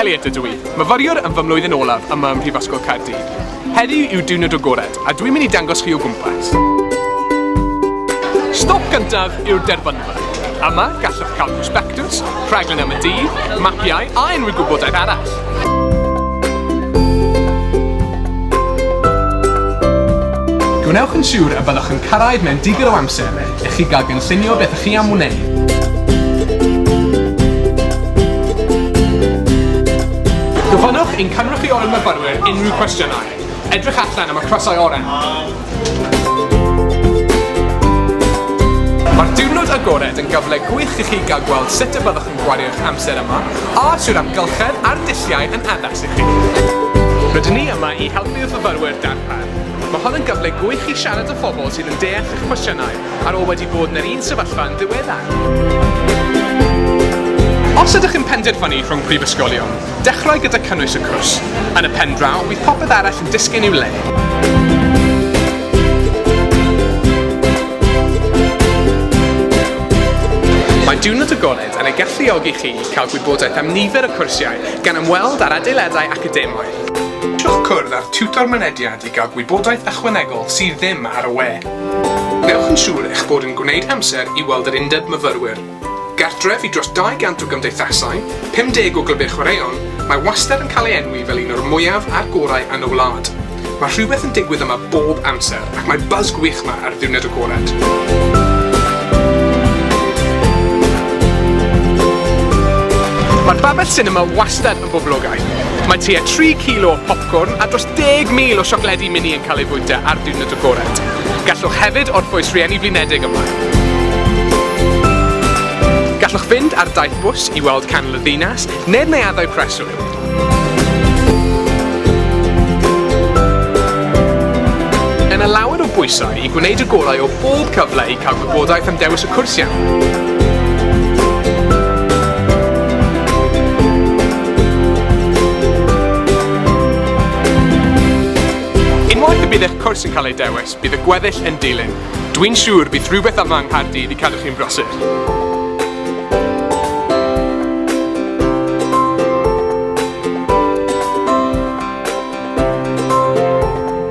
Elliot ydw i, myfyrwyr yn fy mlwyddyn olaf yma ym Prifysgol Caerdydd. Heddiw yw Diwrnod Agored, a dwi'n mynd i dangos chi o gwmpas. Stop gyntaf yw'r derbynfa. Yma gallwch cael prospectus, rhaglen am y dydd, mapiau a unrhyw gwybodaeth arall. Gwnewch yn siŵr y byddwch yn cyrraedd mewn digon o amser eich chi gael gynllunio beth ych chi am wneud. Gofynnwch ein cynrychio'r myfyrwyr unrhyw cwestiynau. Edrych allan am y crysau oren. Mae'r Diwrnod Agored yn gyfle gwych i chi gael gweld sut y byddwch yn gwario'ch amser yma a sy'r amgylchedd a'r dulliau yn addas i chi. Rydyn ni yma i helpu'r myfyrwyr darpar. Mae hwn yn gyfle gwych i siarad â phobl sydd yn deall eich cwestiynau ar ôl wedi bod yn yr un sefyllfa yn ddiweddar. Os ydych yn penderfynu rhwng prifysgolion, dechrau gyda cynnwys y cwrs. Yn y pen draw, bydd popeth arall yn disgyn i'w le. Mae Diwrnod Agored yn ei galluogi chi i cael gwybodaeth am nifer y cwrsiau gan ymweld â'r adeiladau academaidd. Trwch cwrdd ar tiwtor mynediad i gael gwybodaeth ychwanegol sydd ddim ar y we. Wnewch yn siŵr eich bod yn gwneud amser i weld yr undeb myfyrwyr. Gartref i dros 200 o gymdeithasau, 50 o glybau chwaraeon, mae wastad yn cael ei enwi fel un o'r mwyaf a'r gorau yn y wlad. Mae rhywbeth yn digwydd yma bob amser ac mae buzz gwych yma ar Diwrnod Agored. Mae'r babell sinema wastad yn boblogaidd. Mae tua 3 kilo o popcorn a dros 10,000 o siocledi mini yn cael ei fwyta ar Diwrnod Agored. Gallwch hefyd orffwys rhieni blinedig yma. Gallwch fynd ar daith bws i weld canol y ddinas, neu neuaddau preswyl. Yna lawer o bwysau i gwneud y gorau o bob cyfle i cael gwybodaeth am dewis y cwrs iawn. Unwaith y bydd eich cwrs yn cael ei dewis, bydd y gweddill yn dilyn. Dwi'n siŵr bydd rhywbeth yma yng Nghaerdydd i cadw chi'n brysur.